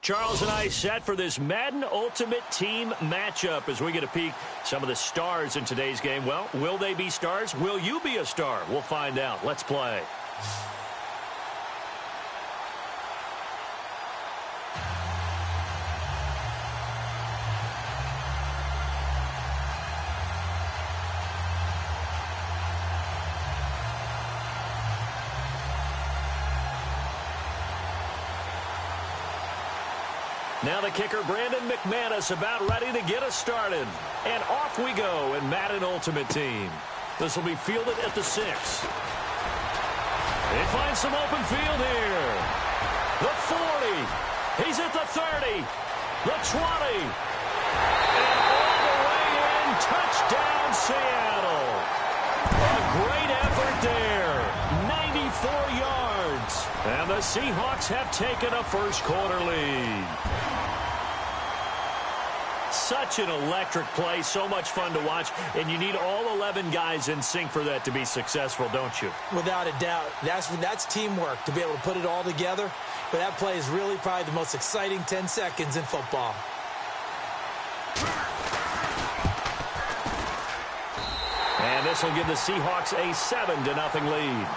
Charles and I set for this Madden Ultimate Team matchup as we get a peek some of the stars in today's game. Well, will they be stars? Will you be a star? We'll find out. Let's play. Now the kicker, Brandon McManus, about ready to get us started. And off we go in Madden Ultimate Team. This will be fielded at the 6. He finds some open field here. The 40. He's at the 30. The 20. And all the way in. Touchdown, Seattle. A great effort there. 94 yards. And the Seahawks have taken a first-quarter lead. Such an electric play, so much fun to watch, and you need all 11 guys in sync for that to be successful, don't you? Without a doubt. That's teamwork, to be able to put it all together. But that play is really probably the most exciting 10 seconds in football. And this will give the Seahawks a 7-0 lead.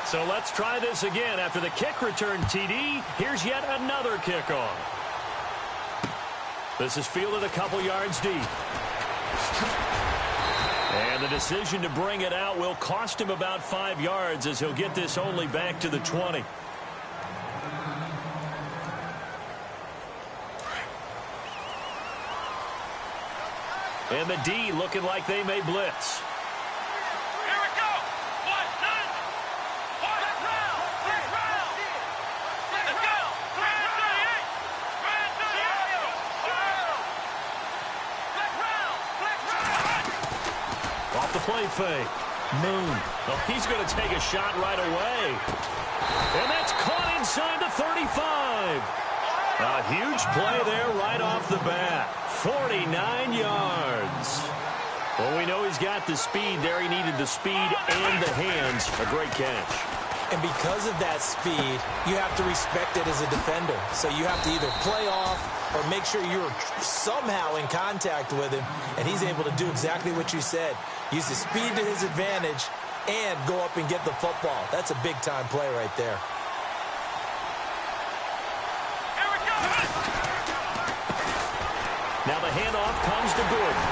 So let's try this again. After the kick return TD, here's yet another kickoff. This is fielded a couple yards deep. And the decision to bring it out will cost him about 5 yards as he'll get this only back to the 20. And the D looking like they may blitz. Play fake. Moon. Oh, he's going to take a shot right away. And that's caught inside the 35. A huge play there right off the bat. 49 yards. Well, we know he's got the speed there. He needed the speed and the hands. A great catch. And because of that speed, you have to respect it as a defender. So you have to either play off or make sure you're somehow in contact with him. And he's able to do exactly what you said. Use the speed to his advantage and go up and get the football. That's a big-time play right there. Here we go. Now the handoff comes to Gordon.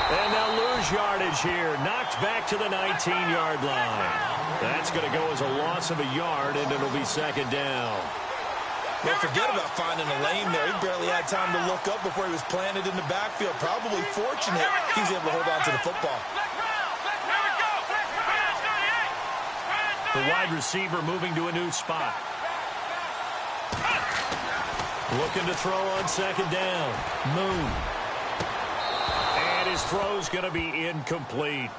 And they'll lose yardage here. Knocked back to the 19-yard line. That's going to go as a loss of a yard, and it'll be second down. Well, forget about finding a lane there. He barely had time to look up before he was planted in the backfield. Probably fortunate he's able to hold on to the football. The wide receiver moving to a new spot. Looking to throw on second down. Moon. And his throw's going to be incomplete.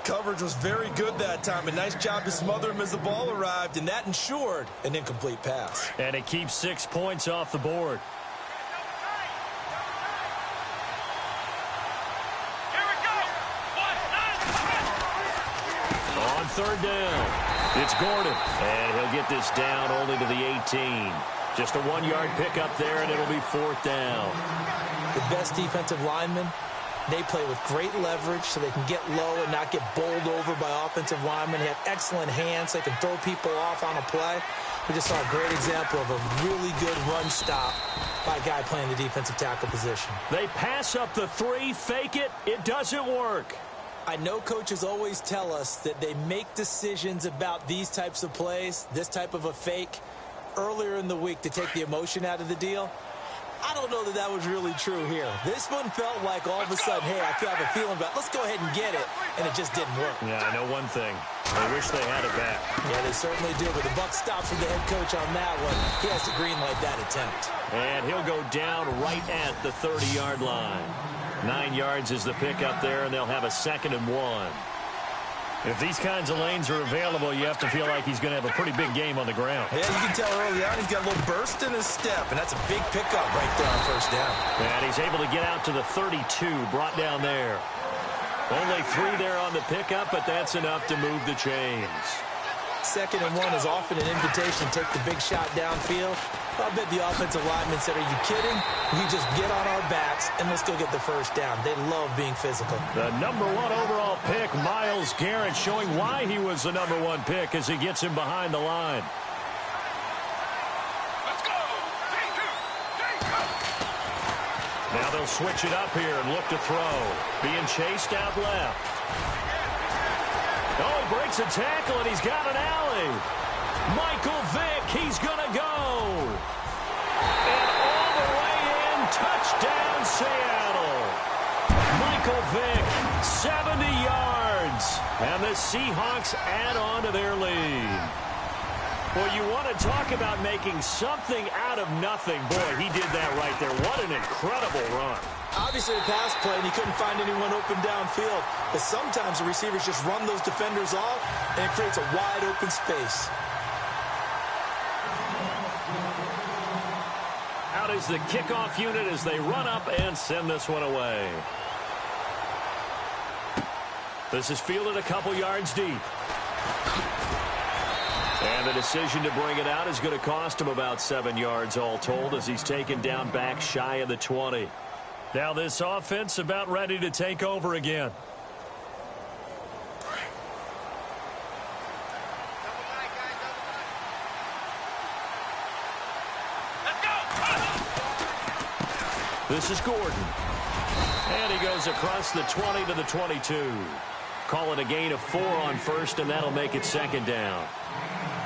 Coverage was very good that time. A nice job to smother him as the ball arrived, and that ensured an incomplete pass. And it keeps 6 points off the board. Here we go. On third down, it's Gordon. And he'll get this down only to the 18. Just a 1-yard pickup there, and it'll be fourth down. The best defensive linemen, they play with great leverage so they can get low and not get bowled over by offensive linemen. They have excellent hands. They can throw people off on a play. We just saw a great example of a really good run stop by a guy playing the defensive tackle position. They pass up the 3, fake it. It doesn't work. I know coaches always tell us that they make decisions about these types of plays, this type of a fake, earlier in the week to take the emotion out of the deal. I don't know that that was really true here. This one felt like all of a sudden, hey, I have a feeling about let's go ahead and get it, and it just didn't work. Yeah, I know one thing. They wish they had it back. Yeah, they certainly do, but the buck stops with the head coach on that one. He has to greenlight that attempt. And he'll go down right at the 30-yard line. 9 yards is the pickup there, and they'll have a 2nd and 1. If these kinds of lanes are available, you have to feel like he's going to have a pretty big game on the ground. Yeah, you can tell early on he's got a little burst in his step, and that's a big pickup right there on first down. And he's able to get out to the 32, brought down there. Only 3 there on the pickup, but that's enough to move the chains. 2nd and 1 is often an invitation to take the big shot downfield. I bet the offensive lineman said, are you kidding? We just get on our backs and let's go get the first down. They love being physical. The number 1 overall pick, Myles Garrett, showing why he was the number 1 pick as he gets him behind the line. Let's go. Now they'll switch it up here and look to throw. Being chased out left. Oh, he breaks a tackle, and he's got an alley. Michael Vick, he's going to go. And all the way in, touchdown, Seattle. Michael Vick, 70 yards. And the Seahawks add on to their lead. Well, you want to talk about making something out of nothing. Boy, he did that right there. What an incredible run. Obviously a pass play, and he couldn't find anyone open downfield. But sometimes the receivers just run those defenders off, and it creates a wide open space. Out is the kickoff unit as they run up and send this one away. This is fielded a couple yards deep. And the decision to bring it out is going to cost him about 7 yards all told as he's taken down back shy of the 20. Now this offense about ready to take over again. This is Gordon. And he goes across the 20 to the 22. Call it a gain of 4 on first, and that'll make it 2nd down.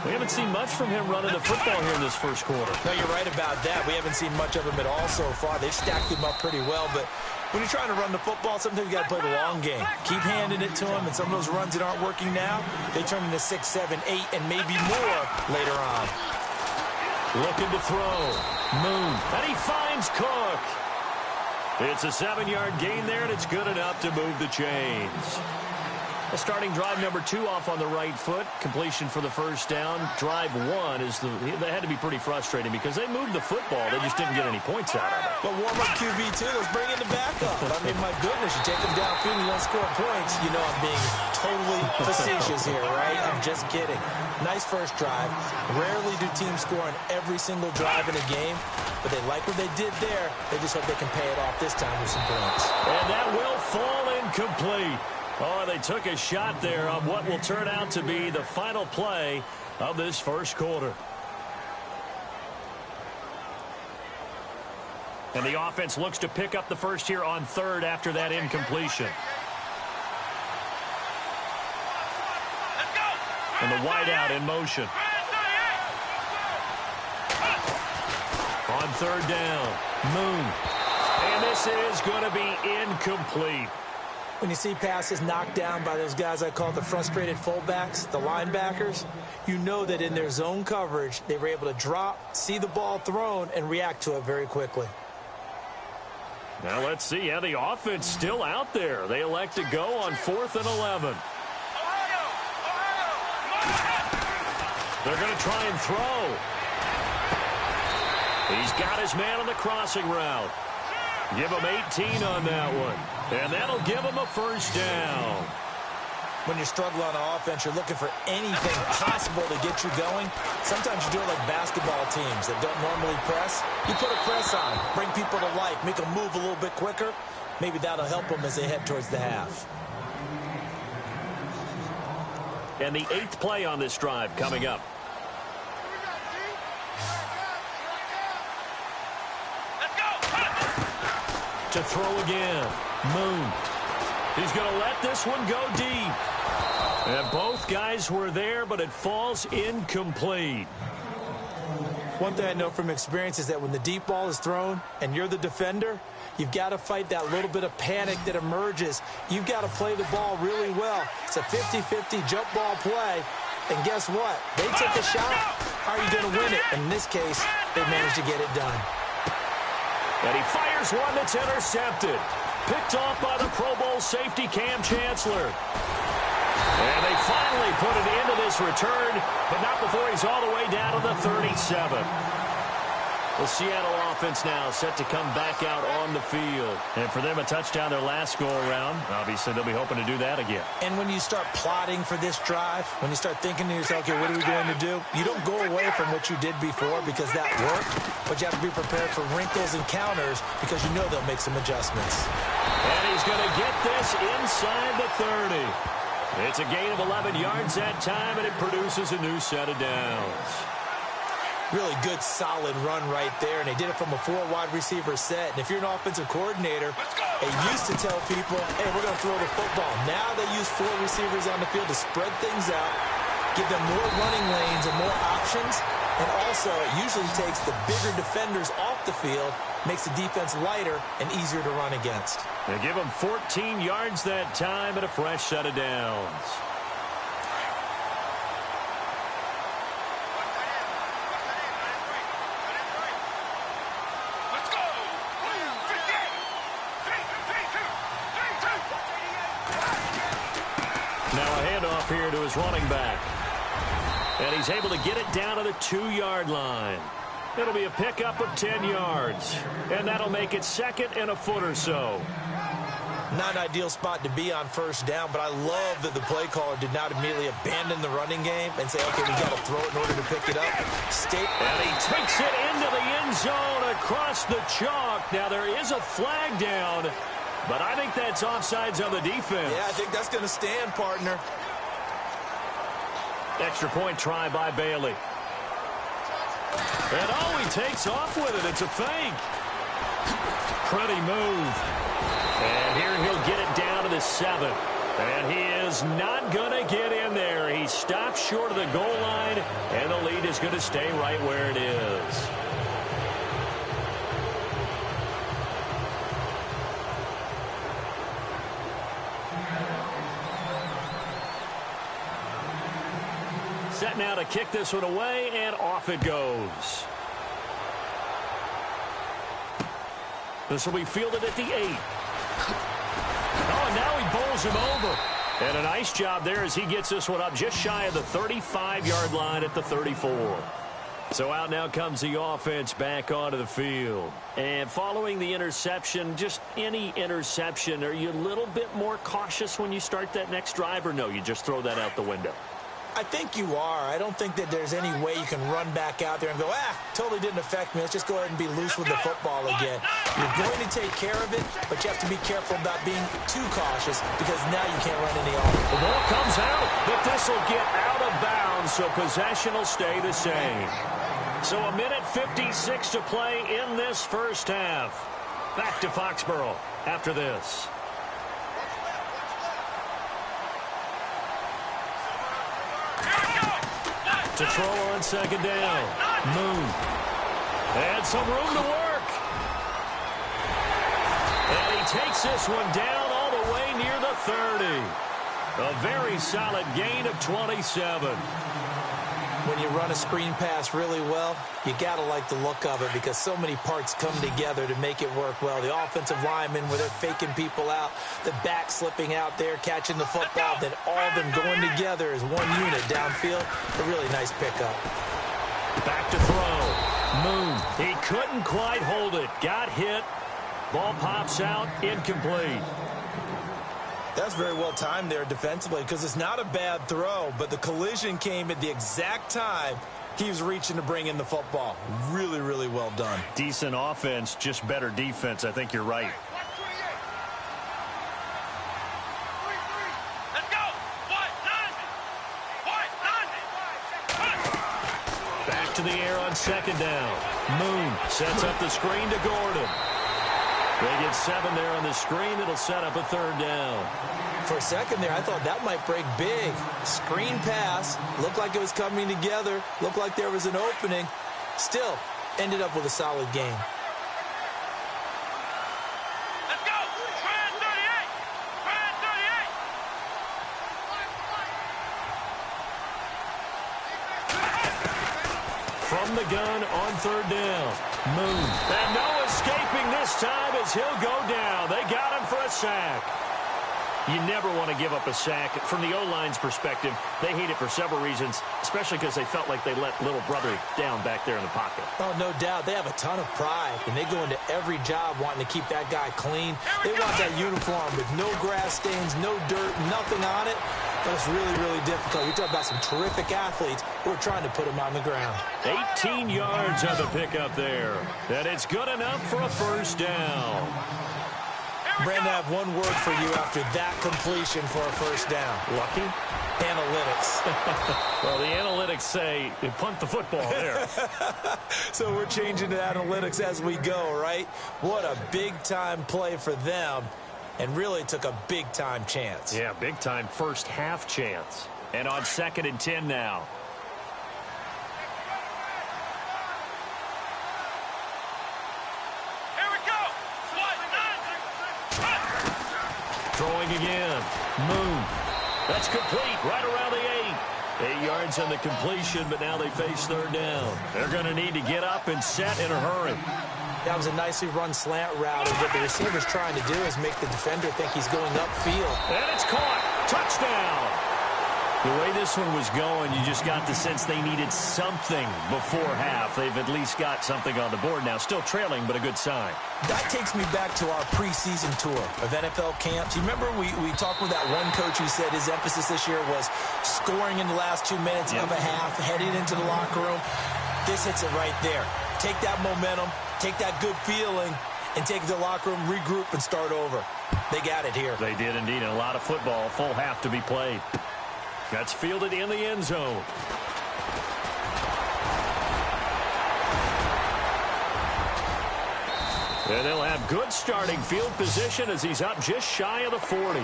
We haven't seen much from him running the football here in this first quarter. No, you're right about that. We haven't seen much of him at all so far. They've stacked him up pretty well, but when you're trying to run the football, sometimes you got to play the long game. Keep handing it to him, and some of those runs that aren't working now, they turn into 6, 7, 8, and maybe more later on. Looking to throw. Moon. And he finds Cook. It's a 7-yard gain there, and it's good enough to move the chains. Starting drive number 2 off on the right foot. Completion for the first down. Drive 1 is they had to be pretty frustrating because they moved the football. They just didn't get any points out of it. But warm-up QB, too. Let's bring in the backup. I mean, my goodness, you take them downfield and you don't score points. You know I'm being totally facetious here, right? I'm just kidding. Nice first drive. Rarely do teams score on every single drive in a game, but they like what they did there. They just hope they can pay it off this time with some points. And that will fall incomplete. Oh, they took a shot there on what will turn out to be the final play of this first quarter. And the offense looks to pick up the first here on 3rd after that incompletion. And the wideout in motion. On 3rd down, Moon. And this is going to be incomplete. When you see passes knocked down by those guys I call the frustrated fullbacks, the linebackers, you know that in their zone coverage, they were able to drop, see the ball thrown, and react to it very quickly. Now let's see. Yeah, the offense still out there. They elect to go on 4th and 11. They're going to try and throw. He's got his man on the crossing route. Give him 18 on that one. And that'll give him a first down. When you struggle on offense, you're looking for anything possible to get you going. Sometimes you do it like basketball teams that don't normally press. You put a press on, bring people to life, make them move a little bit quicker. Maybe that'll help them as they head towards the half. And the 8th play on this drive coming up. To throw again. Moon. He's going to let this one go deep. And both guys were there, but it falls incomplete. One thing I know from experience is that when the deep ball is thrown and you're the defender, you've got to fight that little bit of panic that emerges. You've got to play the ball really well. It's a 50-50 jump ball play. And guess what? They took a shot. How are you going to win it? In this case, they managed to get it done. And he fires one that's intercepted. Picked off by the Pro Bowl safety Cam Chancellor. And they finally put it into this return, but not before he's all the way down to the 37. The Seattle offense now set to come back out on the field. And for them, a touchdown their last go-around. Obviously, they'll be hoping to do that again. And when you start plotting for this drive, when you start thinking to yourself, okay, what are we going to do? You don't go away from what you did before because that worked, but you have to be prepared for wrinkles and counters because you know they'll make some adjustments. And he's going to get this inside the 30. It's a gain of 11 yards that time, and it produces a new set of downs. Really good, solid run right there, and they did it from a 4-wide receiver set. And if you're an offensive coordinator, they used to tell people, hey, we're going to throw the football. Now they use 4 receivers on the field to spread things out, give them more running lanes and more options, and also it usually takes the bigger defenders off the field, makes the defense lighter and easier to run against. They give them 14 yards that time and a fresh set of downs. Here to his running back. And he's able to get it down to the 2-yard line. It'll be a pickup of 10 yards. And that'll make it second and a foot or so. Not an ideal spot to be on first down, but I love that the play caller did not immediately abandon the running game and say, okay, we got to throw it in order to pick it up. And he takes it into the end zone across the chalk. Now there is a flag down, but I think that's offsides on the defense. Yeah, I think that's going to stand, partner. Extra point try by Bailey. And oh, he takes off with it. It's a fake. Pretty move. And here he'll get it down to the 7. And he is not going to get in there. He stops short of the goal line, and the lead is going to stay right where it is. Set now to kick this one away, and off it goes. This will be fielded at the 8. Oh, and now he bowls him over. And a nice job there as he gets this one up just shy of the 35-yard line at the 34. So out now comes the offense back onto the field. And following the interception, just any interception, are you a little bit more cautious when you start that next drive, or no, you just throw that out the window? I think you are. I don't think that there's any way you can run back out there and go, totally didn't affect me. Let's just go ahead and be loose with the football again. You're going to take care of it, but you have to be careful about being too cautious because now you can't run any offense. The ball comes out, but this will get out of bounds, so possession will stay the same. So a minute 56 to play in this first half. Back to Foxborough after this. To throw on second down. Moon. And some room to work. And he takes this one down all the way near the 30. A very solid gain of 27. When you run a screen pass really well, you got to like the look of it because so many parts come together to make it work well. The offensive linemen where they're faking people out, the back slipping out there, catching the football, then all of them going together as one unit downfield. A really nice pickup. Back to throw. Moon. He couldn't quite hold it. Got hit. Ball pops out. Incomplete. That's very well timed there defensively because it's not a bad throw, but the collision came at the exact time he was reaching to bring in the football. Really, really well done. Decent offense, just better defense. I think you're right. Let's go. Back to the air on second down. Moon sets up the screen to Gordon. They get 7 there on the screen. It'll set up a third down. For a second there, I thought that might break big. Screen pass. Looked like it was coming together. Looked like there was an opening. Still, ended up with a solid game. Let's go. Try 38. Try 38. From the gun on third down. Moon. And no escaping this time as he'll go down. They got him for a sack. You never want to give up a sack. From the O-line's perspective, they hate it for several reasons, especially because they felt like they let little brother down back there in the pocket. Oh, no doubt. They have a ton of pride, and they go into every job wanting to keep that guy clean. They want that uniform with no grass stains, no dirt, nothing on it. But it's really, really difficult. We talk about some terrific athletes who are trying to put him on the ground. 18 yards on the pickup there. And it's good enough for a first down. Brandon, I have one word for you after that completion for a first down. Lucky? Analytics. Well, the analytics say you punt the football there. So we're changing to analytics as we go, right? What a big-time play for them, and really took a big-time chance. Yeah, big-time first half chance. And on 2nd and 10 now. Throwing again. Moon. That's complete right around the 8. 8 yards on the completion, but now they face third down. They're going to need to get up and set in a hurry. That was a nicely run slant route, and what the receiver's trying to do is make the defender think he's going upfield. And it's caught. Touchdown. The way this one was going, you just got the sense they needed something before half. They've at least got something on the board now. Still trailing, but a good sign. That takes me back to our preseason tour of NFL camps. You remember we talked with that one coach who said his emphasis this year was scoring in the last 2 minutes of a half, heading into the locker room. This hits it right there. Take that momentum, take that good feeling, and take it to the locker room, regroup, and start over. They got it here. They did indeed, and a lot of football, full half to be played. That's fielded in the end zone. And they'll have good starting field position as he's up just shy of the 40.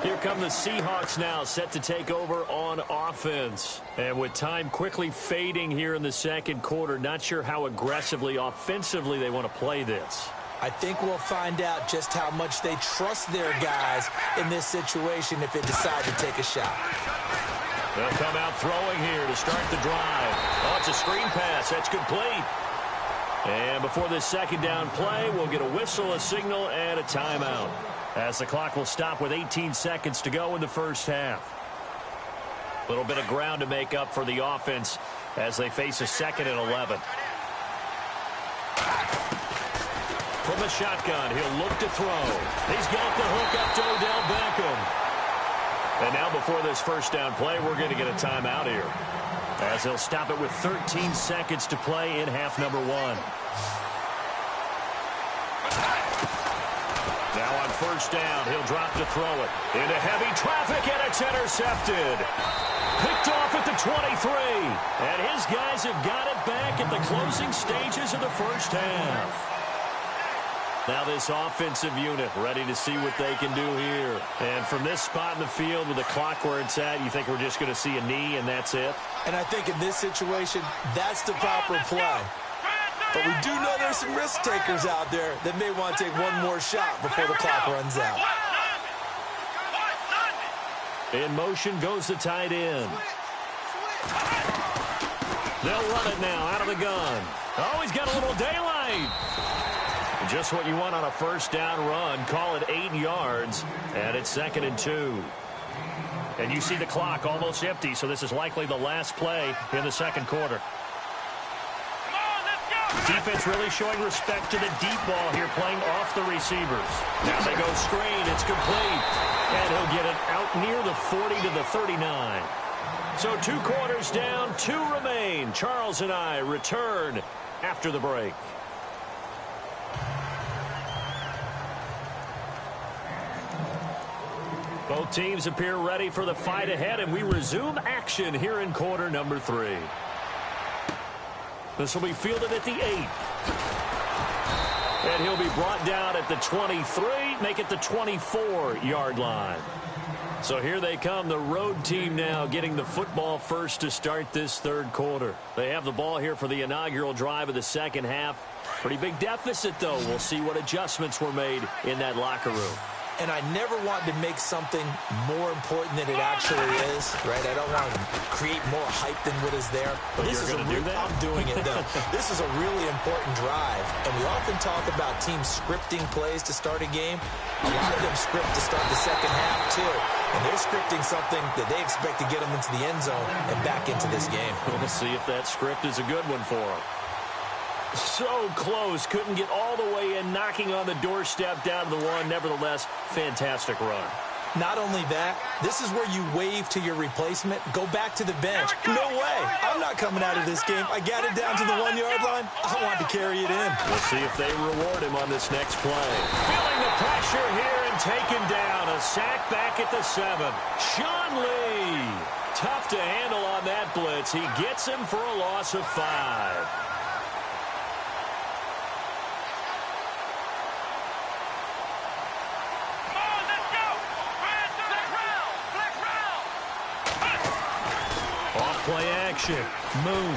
Here come the Seahawks now, set to take over on offense. And with time quickly fading here in the second quarter, not sure how aggressively, offensively they want to play this. I think we'll find out just how much they trust their guys in this situation if they decide to take a shot. They'll come out throwing here to start the drive. Oh, it's a screen pass. That's complete. And before this second down play, we'll get a whistle, a signal, and a timeout, as the clock will stop with 18 seconds to go in the first half. A little bit of ground to make up for the offense as they face a 2nd and 11. From the shotgun, he'll look to throw. He's got the hook up to Odell Beckham. And now before this first down play, we're going to get a timeout here, as he'll stop it with 13 seconds to play in half number 1. Now on first down, he'll drop to throw it into heavy traffic, and it's intercepted. Picked off at the 23. And his guys have got it back at the closing stages of the first half. Now this offensive unit ready to see what they can do here. And from this spot in the field with the clock where it's at, you think we're just going to see a knee and that's it? And I think in this situation, that's the proper play. But we do know there's some risk takers out there that may want to take one more shot before the clock runs out. In motion goes the tight end. They'll run it now out of the gun. Oh, he's got a little daylight. Just what you want on a first down run. Call it 8 yards, and it's 2nd and 2. And you see the clock almost empty, so this is likely the last play in the second quarter. Defense really showing respect to the deep ball here, playing off the receivers. Now they go screen. It's complete. And he'll get it out near the 40 to the 39. So 2 quarters down, 2 remain. Charles and I return after the break. Both teams appear ready for the fight ahead, and we resume action here in quarter number 3. This will be fielded at the 8. And he'll be brought down at the 23, make it the 24-yard line. So here they come, the road team now getting the football first to start this third quarter. They have the ball here for the inaugural drive of the second half. Pretty big deficit, though. We'll see what adjustments were made in that locker room. and I never want to make something more important than it actually is, right? I don't want to create more hype than what is there. But this is I'm doing it, though. This is a really important drive, and we often talk about teams scripting plays to start a game. A lot of them script to start the second half, too, and they're scripting something that they expect to get them into the end zone and back into this game. We'll see if that script is a good one for them. So close, couldn't get all the way in, knocking on the doorstep down to the one. Nevertheless, fantastic run. Not only that, this is where you wave to your replacement, go back to the bench. No way. I'm not coming out of this game. I got it down to the 1-yard line. I want to carry it in. We'll see if they reward him on this next play. Feeling the pressure here and taken down. A sack back at the 7. Sean Lee. Tough to handle on that blitz. He gets him for a loss of 5. Play action. Moon.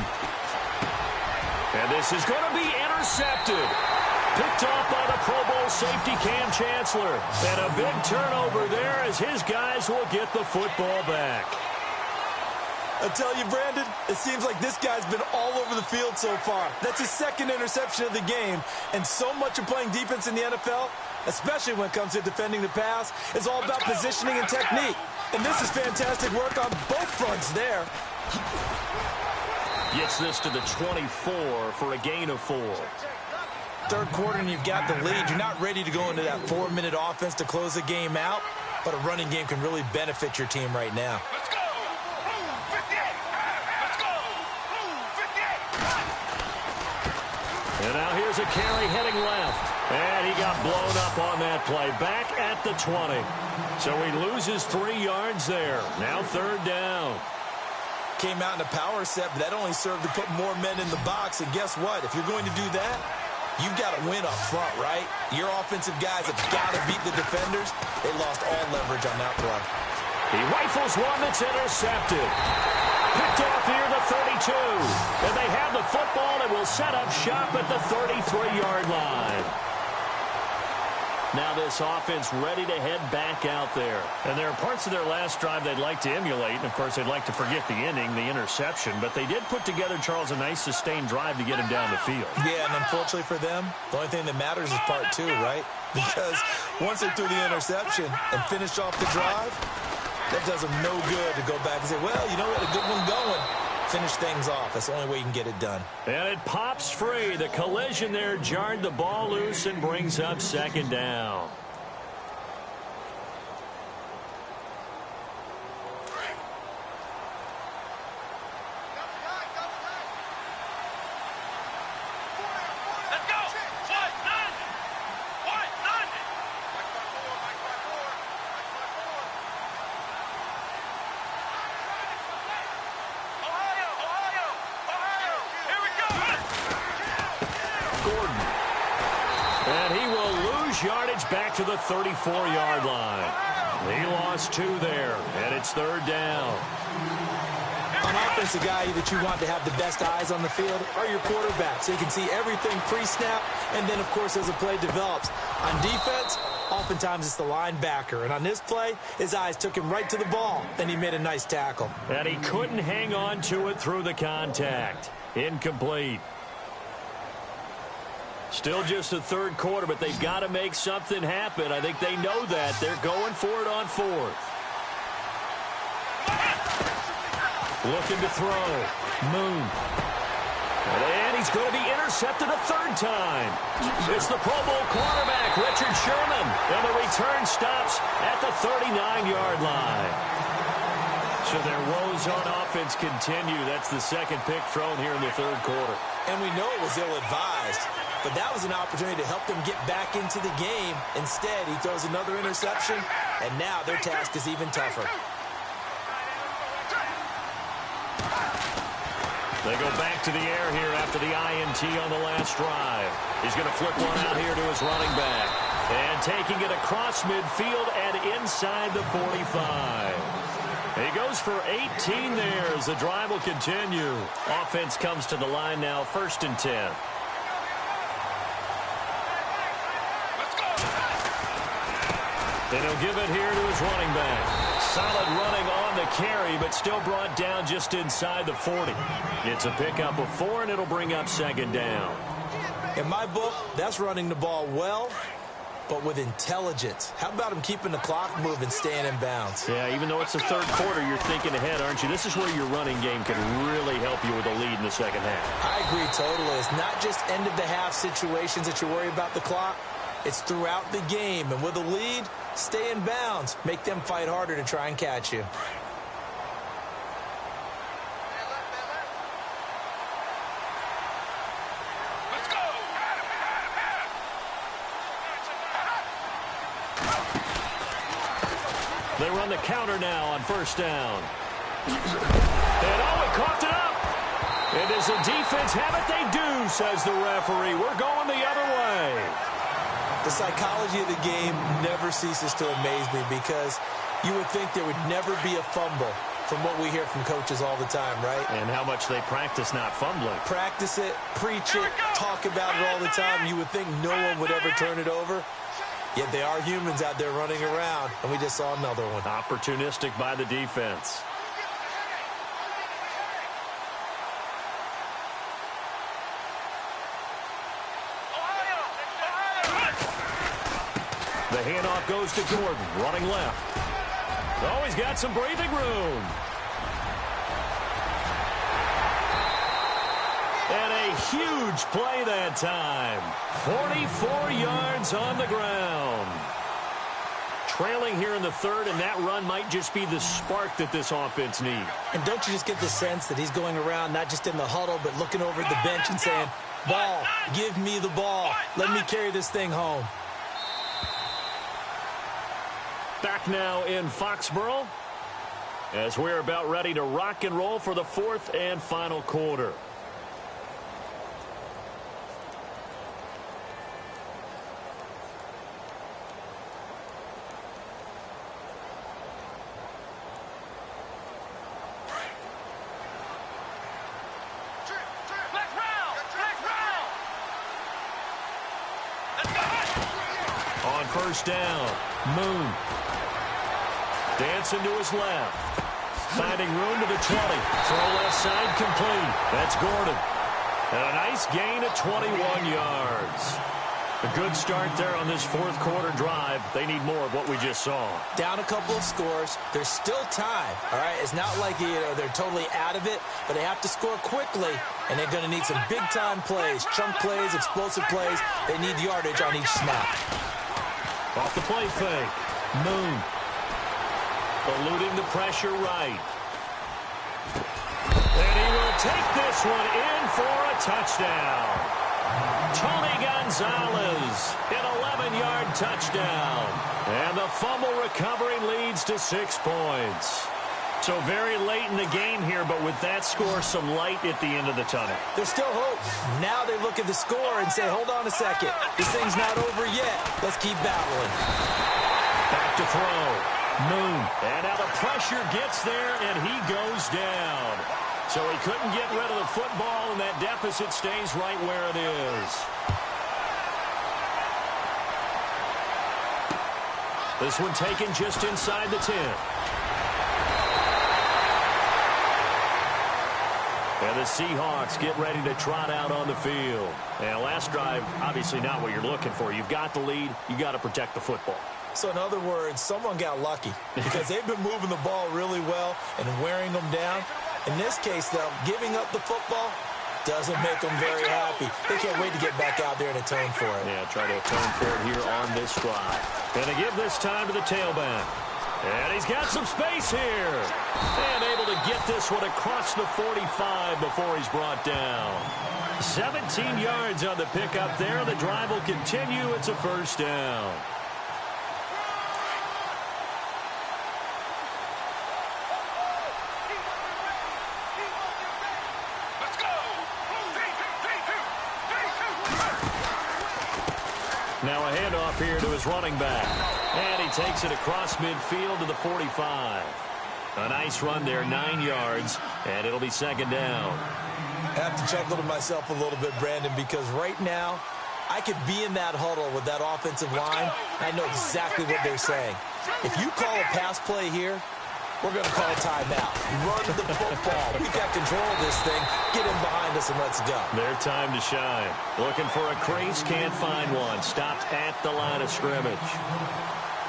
And this is going to be intercepted. Picked off by the Pro Bowl safety Cam Chancellor. And a big turnover there as his guys will get the football back. I tell you, Brandon, it seems like this guy's been all over the field so far. That's his second interception of the game. And so much of playing defense in the NFL, especially when it comes to defending the pass, is all about positioning and technique. And this is fantastic work on both fronts there. Gets this to the 24 for a gain of 4. Third quarter and you've got the lead. You're not ready to go into that 4-minute offense to close the game out, but a running game can really benefit your team right now. Let's go! Blue 58! Let's go! Blue 58! And now here's a carry heading left. And he got blown up on that play. Back at the 20. So he loses 3 yards there. Now third down. Came out in a power set, but that only served to put more men in the box. And guess what? If you're going to do that, you've got to win up front, right? Your offensive guys have got to beat the defenders. They lost all leverage on that play. He rifles one that's intercepted. Picked off here the 32. And they have the football and will set up shop at the 33-yard line. Now this offense ready to head back out there. And there are parts of their last drive they'd like to emulate. And, of course, they'd like to forget the inning, the interception. But they did put together, Charles, a nice sustained drive to get him down the field. Yeah, and unfortunately for them, the only thing that matters is part 2, right? Because once they threw the interception and finished off the drive, that does them no good to go back and say, well, you know what, a good one going. Finish things off. That's the only way you can get it done. And it pops free. The collision there jarred the ball loose and brings up second down. Let's go! White 90! White 90! Ohio! Ohio! Ohio! Here we go! Gordon. And he will lose yardage back to the 34-yard line. He lost 2 there, and it's third down. On offense, a guy that you want to have the best eyes on the field are your quarterback, so you can see everything pre-snap, and then, of course, as the play develops. On defense, oftentimes it's the linebacker, and on this play, his eyes took him right to the ball, and he made a nice tackle. And he couldn't hang on to it through the contact. Incomplete. Still just the third quarter, but they've got to make something happen. I think they know that. They're going for it on 4th. Looking to throw. Moon. And he's going to be intercepted a 3rd time. It's the Pro Bowl quarterback, Richard Sherman. And the return stops at the 39-yard line. So their woes on offense continue. That's the second pick thrown here in the third quarter. And we know it was ill-advised, but that was an opportunity to help them get back into the game. Instead, he throws another interception, and now their task is even tougher. They go back to the air here after the INT on the last drive. He's going to flip one out here to his running back. And taking it across midfield and inside the 45. He goes for 18 there as the drive will continue. Offense comes to the line now, 1st and 10. And he'll give it here to his running back. Solid running on the carry, but still brought down just inside the 40. It's a pickup of 4, and it'll bring up second down. In my book, that's running the ball well, but with intelligence. How about him keeping the clock moving, staying in bounds? Yeah, even though it's the third quarter, you're thinking ahead, aren't you? This is where your running game can really help you with a lead in the second half. I agree totally. It's not just end-of-the-half situations that you worry about the clock. It's throughout the game. And with a lead, stay in bounds. Make them fight harder to try and catch you. Let's go. They run the counter now on first down. And he coughed it up. And does the defense have it? They do, says the referee. We're going the other way. The psychology of the game never ceases to amaze me because you would think there would never be a fumble from what we hear from coaches all the time, right? And how much they practice not fumbling. Practice it, preach it, talk about it all the time. You would think no one would ever turn it over. Yet they are humans out there running around, and we just saw another one. Opportunistic by the defense. The handoff goes to Gordon, running left. Oh, he's got some breathing room. And a huge play that time. 44 yards on the ground. Trailing here in the third, and that run might just be the spark that this offense needs. And don't you just get the sense that he's going around, not just in the huddle, but looking over at the bench and saying, ball, give me the ball. Let me carry this thing home. Back now in Foxborough as we're about ready to rock and roll for the fourth and final quarter. On first down, Moon. Dancing to his left. Finding room to the 20. Throw left side complete. That's Gordon. And a nice gain of 21 yards. A good start there on this fourth quarter drive. They need more of what we just saw. Down a couple of scores. There's still time, all right? It's not like they're totally out of it, but they have to score quickly, and they're going to need some big-time plays, chunk plays, explosive plays. They need yardage on each snap. Off the play fake. Moon. Eluding the pressure right. And he will take this one in for a touchdown. Tony Gonzalez, an 11-yard touchdown. And the fumble recovery leads to 6 points. So very late in the game here, but with that score, some light at the end of the tunnel. There's still hope. Now they look at the score and say, hold on a second. This thing's not over yet. Let's keep battling. Back to throw. Moon. And now the pressure gets there, and he goes down. So he couldn't get rid of the football, and that deficit stays right where it is. This one taken just inside the 10. And the Seahawks get ready to trot out on the field. And last drive, obviously not what you're looking for. You've got the lead. You've got to protect the football. So in other words, someone got lucky because they've been moving the ball really well and wearing them down. In this case, though, giving up the football doesn't make them very happy. They can't wait to get back out there and atone for it. Yeah, try to atone for it here on this drive. Going to give this time to the tailback. And he's got some space here. And able to get this one across the 45 before he's brought down. 17 yards on the pickup there. The drive will continue. It's a first down. Now a handoff here to his running back. And he takes it across midfield to the 45. A nice run there, 9 yards, and it'll be second down. I have to chuckle to myself a little bit, Brandon, because right now I could be in that huddle with that offensive line, and I know exactly what they're saying. If you call a pass play here, we're going to call a timeout. Run the football. We've got control of this thing. Get in behind us and let's go. Their time to shine. Looking for a crease, can't find one. Stopped at the line of scrimmage.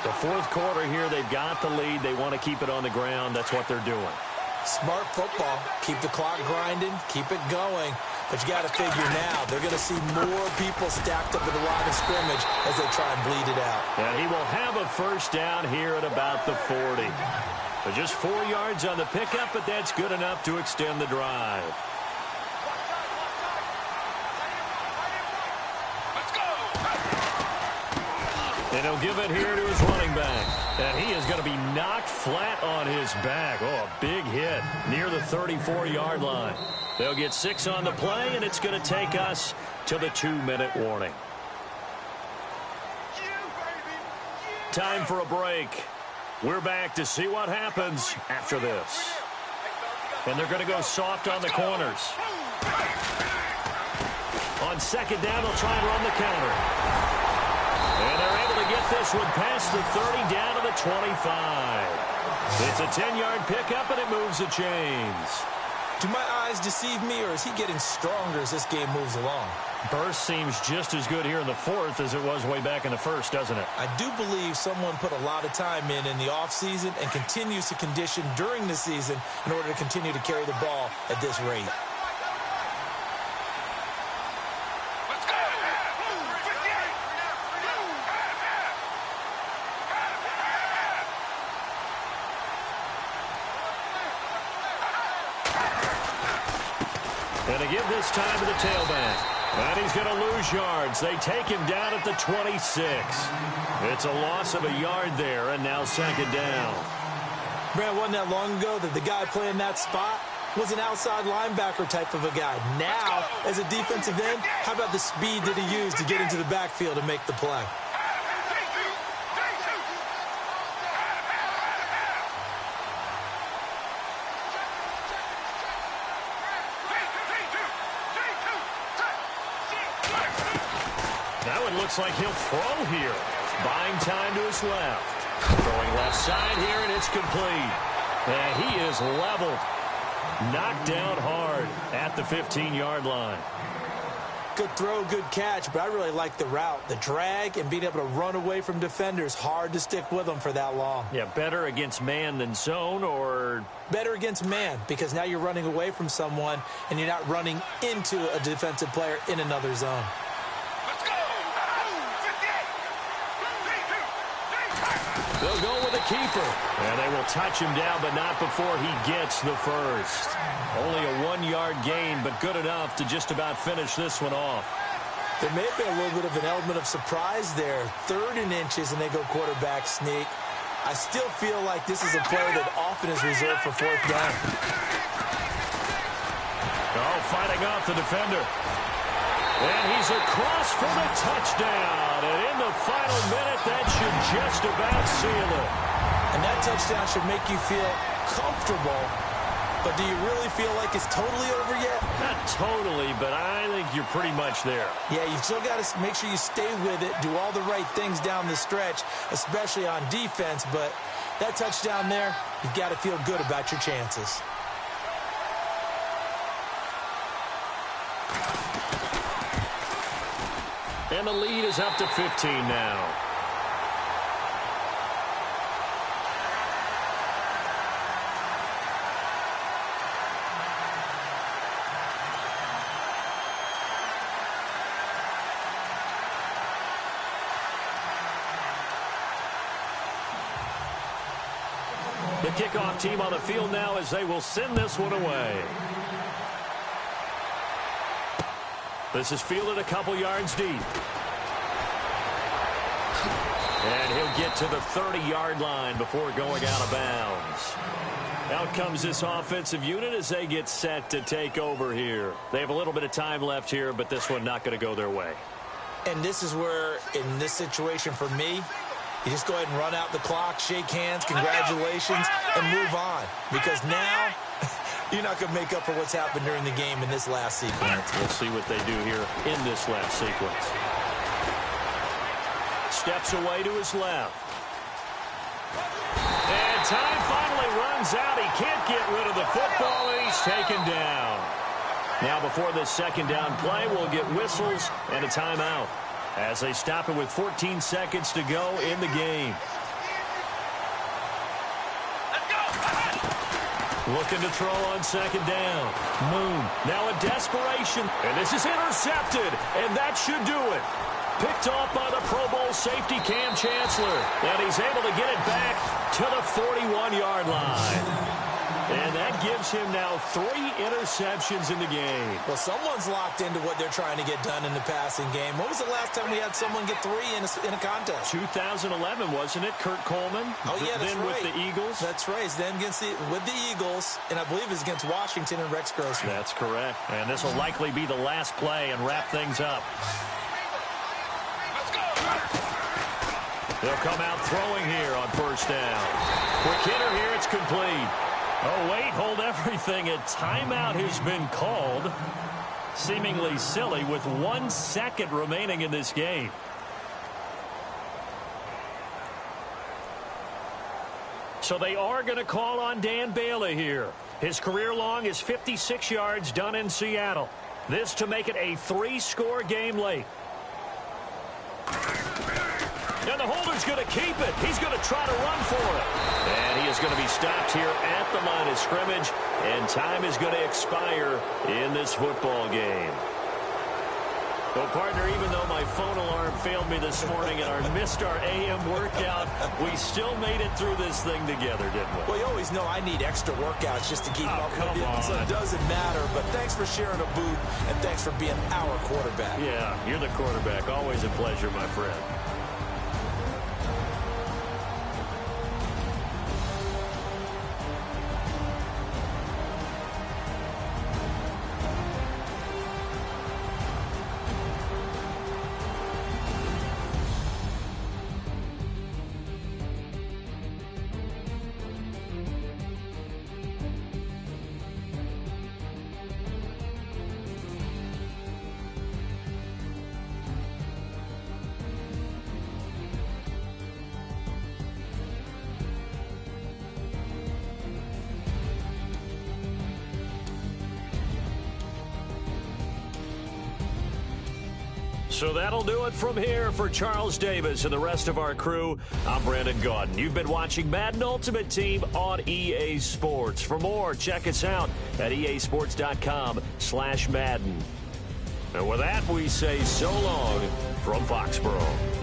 The fourth quarter here, they've got the lead. They want to keep it on the ground. That's what they're doing. Smart football. Keep the clock grinding. Keep it going. But you got to figure now, they're going to see more people stacked up at the line of scrimmage as they try and bleed it out. And he will have a first down here at about the 40. But just 4 yards on the pickup, but that's good enough to extend the drive. Let's go. And he'll give it here to his running back. And he is going to be knocked flat on his back. Oh, a big hit near the 34-yard line. They'll get 6 on the play, and it's going to take us to the 2-minute warning. Time for a break. We're back to see what happens after this. And they're going to go soft on the corners. On second down, they'll try and run the counter. And they're able to get this one past the 30 down to the 25. It's a 10-yard pickup, and it moves the chains. Do my eyes deceive me, or is he getting stronger as this game moves along? Burst seems just as good here in the fourth as it was way back in the first, doesn't it? I do believe someone put a lot of time in the offseason and continues to condition during the season in order to continue to carry the ball at this rate. Let's go. And to give this time to the tailback. And he's going to lose yards. They take him down at the 26. It's a loss of a yard there, and now second down. Brad, wasn't that long ago that the guy playing that spot was an outside linebacker type of a guy. Now, as a defensive end, how about the speed that he used to get into the backfield and make the play? Looks like he'll throw here. Buying time to his left. Throwing left side here, and it's complete. And he is leveled. Knocked down hard at the 15-yard line. Good throw, good catch, but I really like the route. The drag and being able to run away from defenders. Hard to stick with them for that long. Yeah, better against man than zone, or? Better against man, because now you're running away from someone, and you're not running into a defensive player in another zone. They'll go with a keeper. And they will touch him down, but not before he gets the first. Only a 1-yard gain, but good enough to just about finish this one off. There may have been a little bit of an element of surprise there. 3rd and inches, and they go quarterback sneak. I still feel like this is a play that often is reserved for 4th down. Oh, fighting off the defender. And he's across for the touchdown. And in the final minute, that should just about seal it. And that touchdown should make you feel comfortable. But do you really feel like it's totally over yet? Not totally, but I think you're pretty much there. Yeah, you've still got to make sure you stay with it, do all the right things down the stretch, especially on defense. But that touchdown there, you've got to feel good about your chances. And the lead is up to 15 now. The kickoff team on the field now as they will send this one away. This is fielded a couple yards deep. And he'll get to the 30-yard line before going out of bounds. Out comes this offensive unit as they get set to take over here. They have a little bit of time left here, but this one not going to go their way. And this is where, in this situation for me, you just go ahead and run out the clock, shake hands, congratulations, and move on. Because now, you're not going to make up for what's happened during the game in this last sequence. We'll see what they do here in this last sequence. steps away to his left. And time finally runs out. He can't get rid of the football, and he's taken down. Now, before this second down play, we'll get whistles and a timeout as they stop it with 14 seconds to go in the game. Looking to throw on second down. Moon, now in desperation. And this is intercepted, and that should do it. Picked off by the Pro Bowl safety Cam Chancellor. And he's able to get it back to the 41-yard line. And that gives him now 3 interceptions in the game. Well, someone's locked into what they're trying to get done in the passing game. When was the last time we had someone get 3 in a contest? 2011, wasn't it? Kurt Coleman. Oh, yeah, that's then right. with the Eagles. That's right. Then with the Eagles, and I believe it's against Washington and Rex Grossman. That's correct. And this will likely be the last play and wrap things up. They'll come out throwing here on first down. Quick hitter here. It's complete. Oh, wait, hold everything. A timeout has been called. Seemingly silly with 1 second remaining in this game. So they are going to call on Dan Bailey here. His career long is 56 yards done in Seattle. This to make it a 3-score game late. And the holder's going to keep it. He's going to try to run for it. And he is going to be stopped here at the line of scrimmage. And time is going to expire in this football game. Well, partner, even though my phone alarm failed me this morning and missed our AM workout, we still made it through this thing together, didn't we? Well, you always know I need extra workouts just to keep up with you. On. So it doesn't matter. But thanks for sharing a boot, and thanks for being our quarterback. Yeah, you're the quarterback. Always a pleasure, my friend. So that'll do it from here for Charles Davis and the rest of our crew. I'm Brandon Gaudin. You've been watching Madden Ultimate Team on EA Sports. For more, check us out at easports.com/Madden. And with that, we say so long from Foxborough.